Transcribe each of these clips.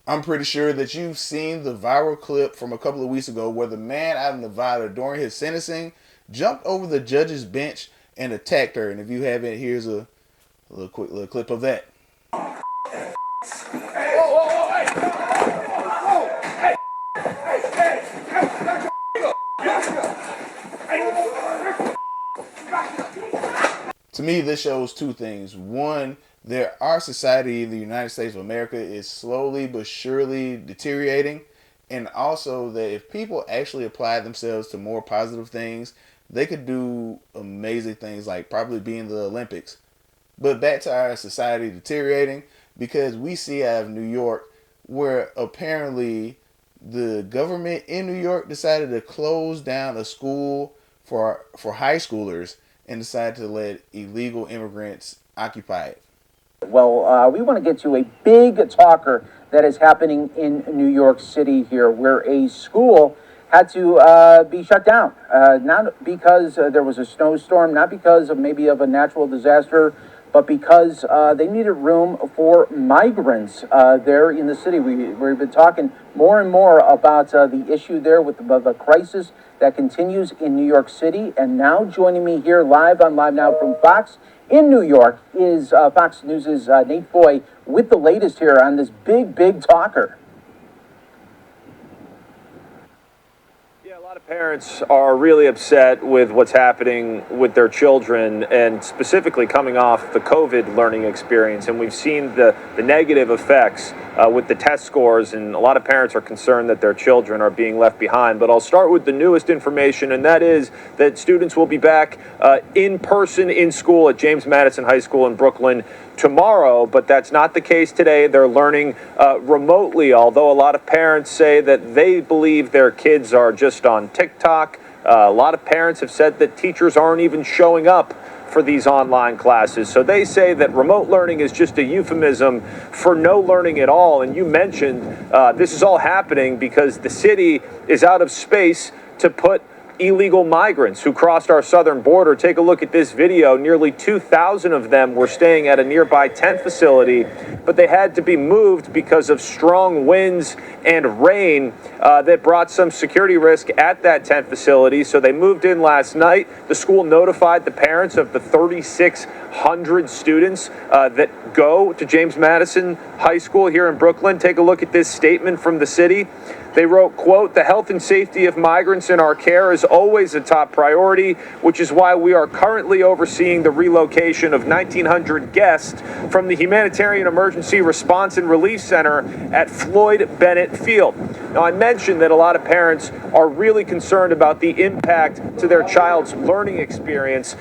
I'm pretty sure that you've seen the viral clip from a couple of weeks ago where the man out of Nevada during his sentencing jumped over the judge's bench and attacked her. And if you haven't, here's a little quick little clip of that. To me, this shows two things. One, that our society in the United States of America is slowly but surely deteriorating. And also that if people actually apply themselves to more positive things, they could do amazing things like probably be in the Olympics. But back to our society deteriorating because we see out of New York where apparently the government in New York decided to close down a school for high schoolers and decided to let illegal immigrants occupy it. Well, we want to get to a big talker that is happening in New York City here, where a school had to be shut down, not because there was a snowstorm, not because of maybe of a natural disaster, but because they needed room for migrants there in the city. We've been talking more and more about the issue there with the crisis that continues in New York City. And now joining me here live on Live Now from Fox in New York is Fox News' Nate Foy with the latest here on this big talker. A lot of parents are really upset with what's happening with their children and specifically coming off the COVID learning experience. And we've seen the negative effects with the test scores, and a lot of parents are concerned that their children are being left behind. But I'll start with the newest information, and that is that students will be back in person in school at James Madison High School in Brooklyn tomorrow, but that's not the case today. They're learning remotely, although a lot of parents say that they believe their kids are just on TikTok. A lot of parents have said that teachers aren't even showing up for these online classes. So they say that remote learning is just a euphemism for no learning at all. And you mentioned this is all happening because the city is out of space to put illegal migrants who crossed our southern border. Take a look at this video. Nearly 2,000 of them were staying at a nearby tent facility, but they had to be moved because of strong winds and rain that brought some security risk at that tent facility. So they moved in last night. The school notified the parents of the 3,600 students that go to James Madison High School here in Brooklyn. Take a look at this statement from the city. They wrote, quote, "The health and safety of migrants in our care is always a top priority, which is why we are currently overseeing the relocation of 1,900 guests from the Humanitarian Emergency Response and Relief Center at Floyd Bennett Field." Now, I mentioned that a lot of parents are really concerned about the impact to their child's learning experience.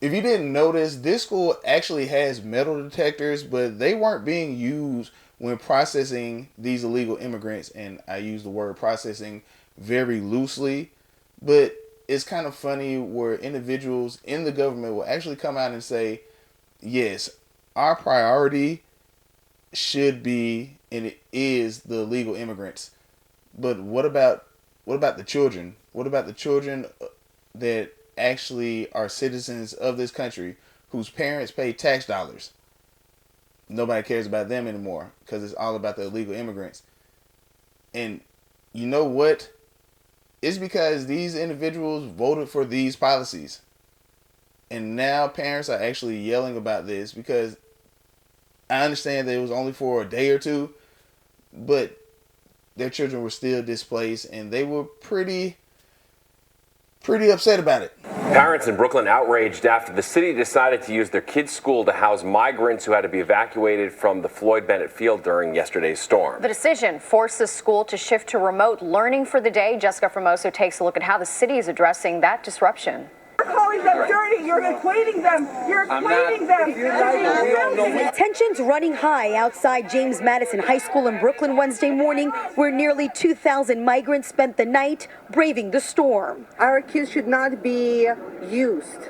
If you didn't notice, this school actually has metal detectors, but they weren't being used when processing these illegal immigrants. And I use the word processing very loosely, but it's kind of funny where individuals in the government will actually come out and say, yes, our priority should be, and it is, the illegal immigrants. But what about the children? What about the children that actually are citizens of this country whose parents pay tax dollars? Nobody cares about them anymore because it's all about the illegal immigrants. And you know what? It's because these individuals voted for these policies. And now parents are actually yelling about this because I understand that it was only for a day or two, but their children were still displaced and they were pretty upset about it. Parents in Brooklyn outraged after the city decided to use their kids' school to house migrants who had to be evacuated from the Floyd Bennett Field during yesterday's storm. The decision forced the school to shift to remote learning for the day. Jessica Formoso takes a look at how the city is addressing that disruption. You're calling them dirty. You're equating them. You're equating them. Tensions running high outside James Madison High School in Brooklyn Wednesday morning, where nearly 2,000 migrants spent the night braving the storm. Our kids should not be used.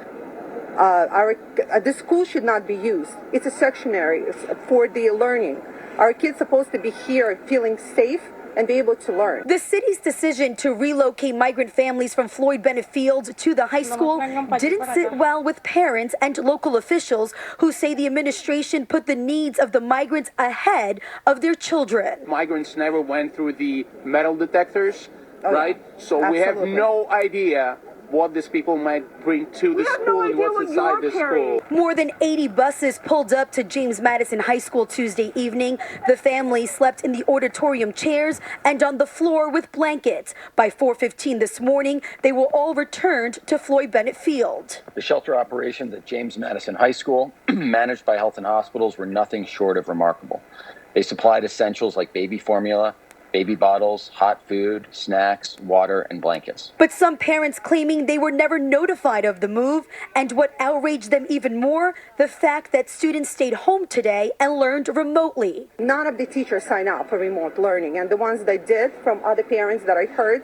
The school should not be used. It's a sectionary for the learning. Our kids supposed to be here feeling safe, and be able to learn. The city's decision to relocate migrant families from Floyd Bennett Field to the high school didn't sit well with parents and local officials who say the administration put the needs of the migrants ahead of their children. Migrants never went through the metal detectors, right? So Absolutely. we have no idea what these people might bring to the school and what's inside the school. More than 80 buses pulled up to James Madison High School Tuesday evening. The family slept in the auditorium chairs and on the floor with blankets. By 4:15 this morning, they were all returned to Floyd Bennett Field. The shelter operations at James Madison High School, managed by Health and Hospitals, were nothing short of remarkable. They supplied essentials like baby formula, baby bottles, hot food, snacks, water, and blankets. But some parents claiming they were never notified of the move, and what outraged them even more, the fact that students stayed home today and learned remotely. None of the teachers signed up for remote learning, and the ones that did, from other parents that I heard,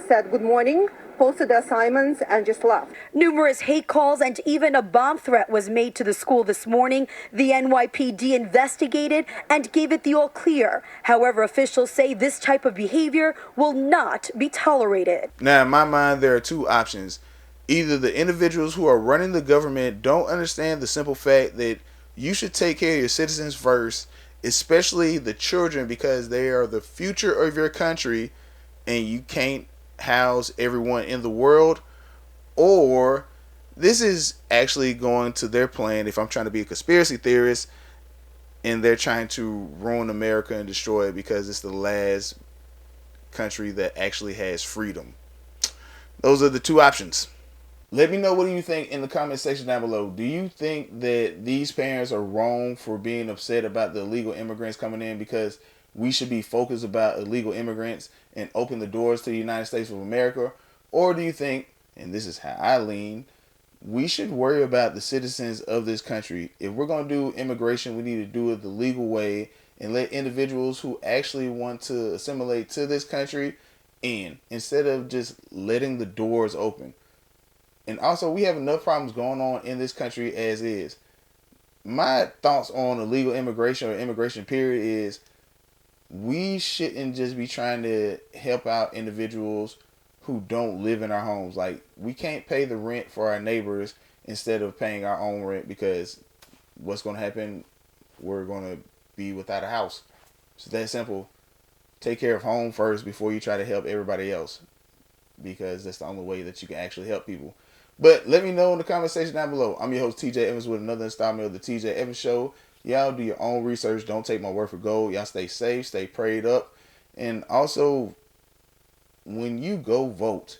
said good morning, posted the assignments, and just left. Numerous hate calls and even a bomb threat was made to the school this morning. The NYPD investigated and gave it the all clear. However, officials say this type of behavior will not be tolerated. Now, in my mind, there are two options. Either the individuals who are running the government don't understand the simple fact that you should take care of your citizens first, especially the children, because they are the future of your country, and you can't house everyone in the world. Or this is actually going to their plan, if I'm trying to be a conspiracy theorist, and they're trying to ruin America and destroy it because it's the last country that actually has freedom. Those are the two options. Let me know, what do you think in the comment section down below. Do you think that these parents are wrong for being upset about the illegal immigrants coming in, because we should be focused about illegal immigrants and open the doors to the United States of America? Or do you think, and this is how I lean, we should worry about the citizens of this country? If we're going to do immigration, we need to do it the legal way and let individuals who actually want to assimilate to this country in, instead of just letting the doors open. And also, we have enough problems going on in this country as is. My thoughts on illegal immigration or immigration period is, we shouldn't just be trying to help out individuals who don't live in our homes. Like, we can't pay the rent for our neighbors instead of paying our own rent, because what's going to happen? We're going to be without a house. It's that simple. Take care of home first before you try to help everybody else, because that's the only way that you can actually help people. But let me know in the comment section down below. I'm your host, TJ Evans, with another installment of the TJ Evans Show. Y'all do your own research. Don't take my word for gold. Y'all stay safe, stay prayed up. And also, when you go vote,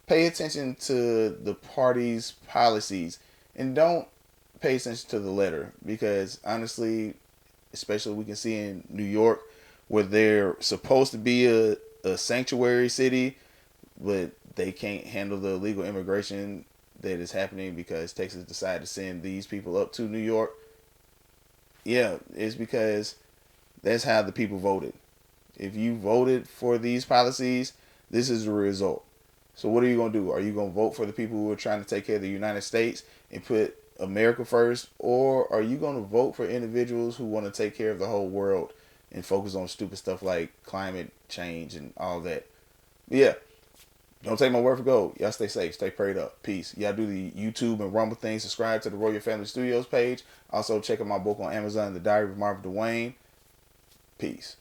pay attention to the party's policies and don't pay attention to the letter, because honestly, especially we can see in New York, where they're supposed to be a sanctuary city, but they can't handle the illegal immigration that is happening because Texas decided to send these people up to New York. Yeah, it's because that's how the people voted. If you voted for these policies, this is the result. So what are you going to do? Are you going to vote for the people who are trying to take care of the United States and put America first? Or are you going to vote for individuals who want to take care of the whole world and focus on stupid stuff like climate change and all that? But yeah, don't take my word for gold. Y'all stay safe. Stay prayed up. Peace. Y'all do the YouTube and Rumble thing. Subscribe to the Royal Family Studios page. Also, check out my book on Amazon, The Diary of Marvin Dwayne. Peace.